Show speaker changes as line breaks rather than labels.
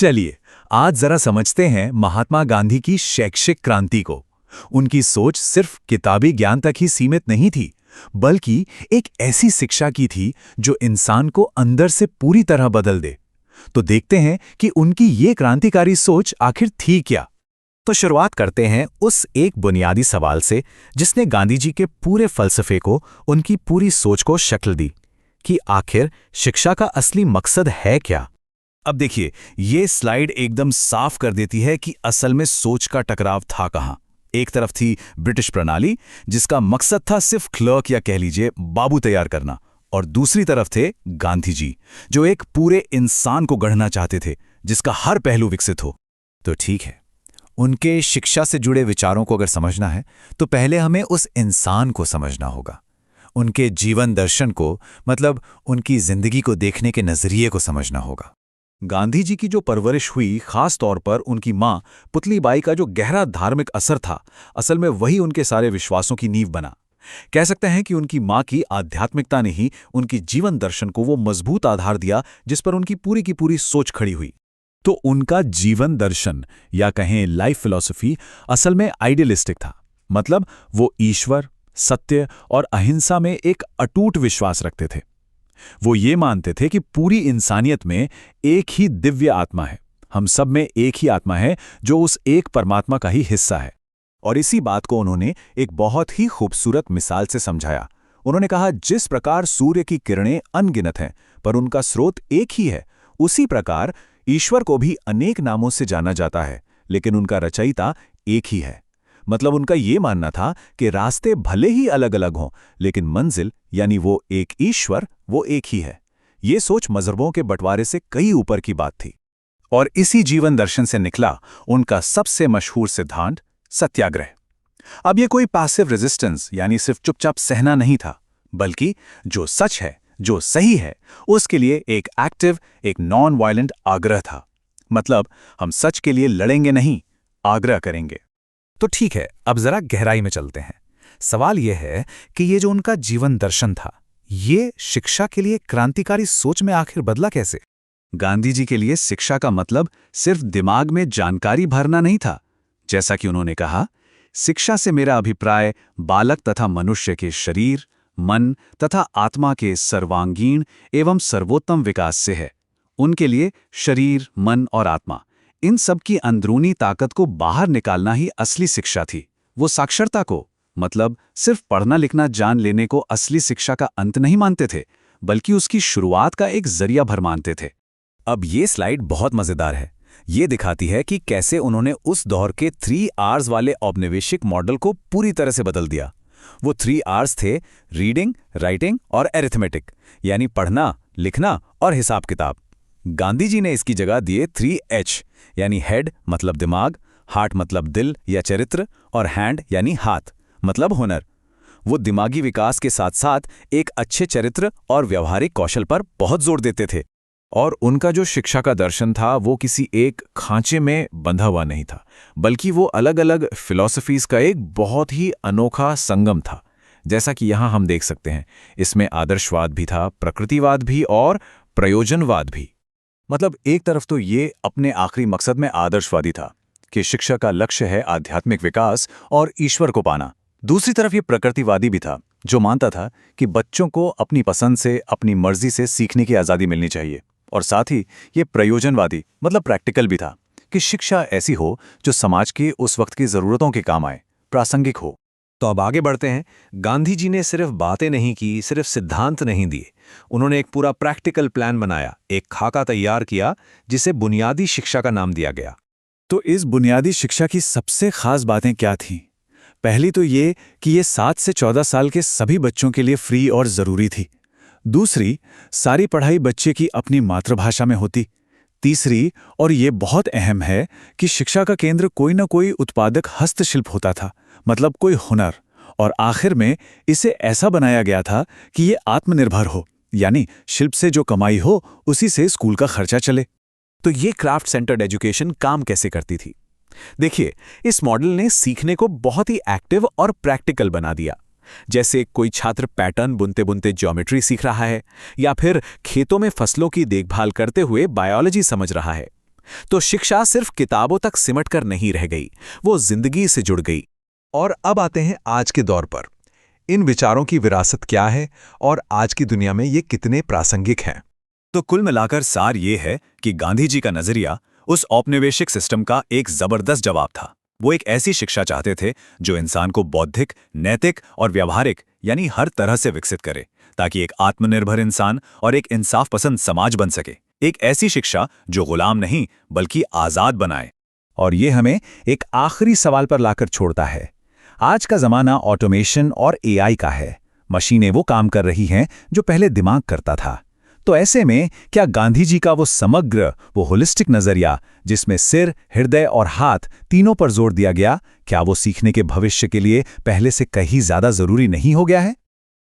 चलिए आज जरा समझते हैं महात्मा गांधी की शैक्षिक क्रांति को। उनकी सोच सिर्फ किताबी ज्ञान तक ही सीमित नहीं थी, बल्कि एक ऐसी शिक्षा की थी जो इंसान को अंदर से पूरी तरह बदल दे। तो देखते हैं कि उनकी ये क्रांतिकारी सोच आखिर थी क्या। तो शुरुआत करते हैं उस एक बुनियादी सवाल से जिसने गांधी जी के पूरे फलसफे को, उनकी पूरी सोच को शक्ल दी कि आखिर शिक्षा का असली मकसद है क्या। अब देखिए, ये स्लाइड एकदम साफ कर देती है कि असल में सोच का टकराव था कहाँ। एक तरफ थी ब्रिटिश प्रणाली जिसका मकसद था सिर्फ क्लर्क या कह लीजिए बाबू तैयार करना, और दूसरी तरफ थे गांधी जी जो एक पूरे इंसान को गढ़ना चाहते थे जिसका हर पहलू विकसित हो। तो ठीक है, उनके शिक्षा से जुड़े विचारों को अगर समझना है तो पहले हमें उस इंसान को समझना होगा, उनके जीवन दर्शन को, मतलब उनकी जिंदगी को देखने के नजरिए को समझना होगा। गांधी जी की जो परवरिश हुई, खास तौर पर उनकी मां पुतलीबाई का जो गहरा धार्मिक असर था, असल में वही उनके सारे विश्वासों की नींव बना। कह सकते हैं कि उनकी मां की आध्यात्मिकता ने ही उनकी जीवन दर्शन को वो मजबूत आधार दिया जिस पर उनकी पूरी की पूरी सोच खड़ी हुई। तो उनका जीवन दर्शन या कहें लाइफ फिलॉसफी असल में आइडियलिस्टिक था, मतलब वो ईश्वर, सत्य और अहिंसा में एक अटूट विश्वास रखते थे। वो ये मानते थे कि पूरी इंसानियत में एक ही दिव्य आत्मा है, हम सब में एक ही आत्मा है जो उस एक परमात्मा का ही हिस्सा है। और इसी बात को उन्होंने एक बहुत ही खूबसूरत मिसाल से समझाया। उन्होंने कहा, जिस प्रकार सूर्य की किरणें अनगिनत हैं पर उनका स्रोत एक ही है, उसी प्रकार ईश्वर को भी अनेक नामों से जाना जाता है लेकिन उनका रचयिता एक ही है। मतलब उनका ये मानना था कि रास्ते भले ही अलग अलग हों लेकिन मंजिल यानी वो एक ईश्वर, वो एक ही है। ये सोच मजहबों के बंटवारे से कई ऊपर की बात थी। और इसी जीवन दर्शन से निकला उनका सबसे मशहूर सिद्धांत, सत्याग्रह। अब ये कोई पैसिव रेजिस्टेंस यानी सिर्फ चुपचाप सहना नहीं था, बल्कि जो सच है, जो सही है, उसके लिए एक एक्टिव, एक नॉन वायलेंट आग्रह था। मतलब हम सच के लिए लड़ेंगे नहीं, आग्रह करेंगे। तो ठीक है, अब जरा गहराई में चलते हैं। सवाल यह है कि ये जो उनका जीवन दर्शन था, ये शिक्षा के लिए क्रांतिकारी सोच में आखिर बदला कैसे? गांधी जी के लिए शिक्षा का मतलब सिर्फ दिमाग में जानकारी भरना नहीं था। जैसा कि उन्होंने कहा, शिक्षा से मेरा अभिप्राय बालक तथा मनुष्य के शरीर, मन तथा आत्मा के सर्वांगीण एवं सर्वोत्तम विकास से है। उनके लिए शरीर, मन और आत्मा, इन सब की अंदरूनी ताकत को बाहर निकालना ही असली शिक्षा थी। वो साक्षरता को, मतलब सिर्फ पढ़ना लिखना जान लेने को असली शिक्षा का अंत नहीं मानते थे, बल्कि उसकी शुरुआत का एक जरिया भर मानते थे। अब ये स्लाइड बहुत मजेदार है। ये दिखाती है कि कैसे उन्होंने उस दौर के 3 Rs वाले औपनिवेशिक मॉडल को पूरी तरह से बदल दिया। वो 3 Rs थे, रीडिंग, राइटिंग और एरिथमेटिक, यानी पढ़ना, लिखना और हिसाब किताब। गांधी जी ने इसकी जगह दिए 3H, यानी हेड मतलब दिमाग, हार्ट मतलब दिल या चरित्र, और हैंड यानी हाथ मतलब हुनर। वो दिमागी विकास के साथ साथ एक अच्छे चरित्र और व्यवहारिक कौशल पर बहुत जोर देते थे। और उनका जो शिक्षा का दर्शन था वो किसी एक खांचे में बंधा हुआ नहीं था, बल्कि वो अलग अलग फिलॉसफीज का एक बहुत ही अनोखा संगम था। जैसा कि यहाँ हम देख सकते हैं, इसमें आदर्शवाद भी था, प्रकृतिवाद भी और प्रयोजनवाद भी। मतलब एक तरफ तो ये अपने आखिरी मकसद में आदर्शवादी था कि शिक्षा का लक्ष्य है आध्यात्मिक विकास और ईश्वर को पाना। दूसरी तरफ ये प्रकृतिवादी भी था जो मानता था कि बच्चों को अपनी पसंद से, अपनी मर्जी से सीखने की आज़ादी मिलनी चाहिए। और साथ ही ये प्रयोजनवादी मतलब प्रैक्टिकल भी था कि शिक्षा ऐसी हो जो समाज के उस वक्त की ज़रूरतों के काम आए, प्रासंगिक हो। तो अब आगे बढ़ते हैं। गांधी जी ने सिर्फ बातें नहीं की, सिर्फ सिद्धांत नहीं दिए, उन्होंने एक पूरा प्रैक्टिकल प्लान बनाया, एक खाका तैयार किया जिसे बुनियादी शिक्षा का नाम दिया गया। तो इस बुनियादी शिक्षा की सबसे खास बातें क्या थीं? पहली तो ये कि ये 7 से 14 साल के सभी बच्चों के लिए फ्री और ज़रूरी थी। दूसरी, सारी पढ़ाई बच्चे की अपनी मातृभाषा में होती। तीसरी, और ये बहुत अहम है, कि शिक्षा का केंद्र कोई ना कोई उत्पादक हस्तशिल्प होता था, मतलब कोई हुनर। और आखिर में इसे ऐसा बनाया गया था कि ये आत्मनिर्भर हो, यानी शिल्प से जो कमाई हो उसी से स्कूल का खर्चा चले। तो ये क्राफ्ट सेंटर्ड एजुकेशन काम कैसे करती थी? देखिए, इस मॉडल ने सीखने को बहुत ही एक्टिव और प्रैक्टिकल बना दिया। जैसे कोई छात्र पैटर्न बुनते बुनते ज्योमेट्री सीख रहा है, या फिर खेतों में फसलों की देखभाल करते हुए बायोलॉजी समझ रहा है। तो शिक्षा सिर्फ किताबों तक सिमट कर नहीं रह गई, वो जिंदगी से जुड़ गई। और अब आते हैं आज के दौर पर। इन विचारों की विरासत क्या है और आज की दुनिया में ये कितने प्रासंगिक हैं? तो कुल मिलाकर सार ये है कि गांधी जी का नजरिया उस औपनिवेशिक सिस्टम का एक जबरदस्त जवाब था। वो एक ऐसी शिक्षा चाहते थे जो इंसान को बौद्धिक, नैतिक और व्यावहारिक यानी हर तरह से विकसित करे, ताकि एक आत्मनिर्भर इंसान और एक इंसाफ पसंद समाज बन सके। एक ऐसी शिक्षा जो गुलाम नहीं बल्कि आजाद बनाए। और ये हमें एक आखिरी सवाल पर लाकर छोड़ता है। आज का जमाना ऑटोमेशन और एआई का है। मशीनें वो काम कर रही हैं जो पहले दिमाग करता था। तो ऐसे में क्या गांधी जी का वो समग्र, वो होलिस्टिक नजरिया, जिसमें सिर, हृदय और हाथ तीनों पर जोर दिया गया, क्या वो सीखने के भविष्य के लिए पहले से कहीं ज्यादा जरूरी नहीं हो गया है?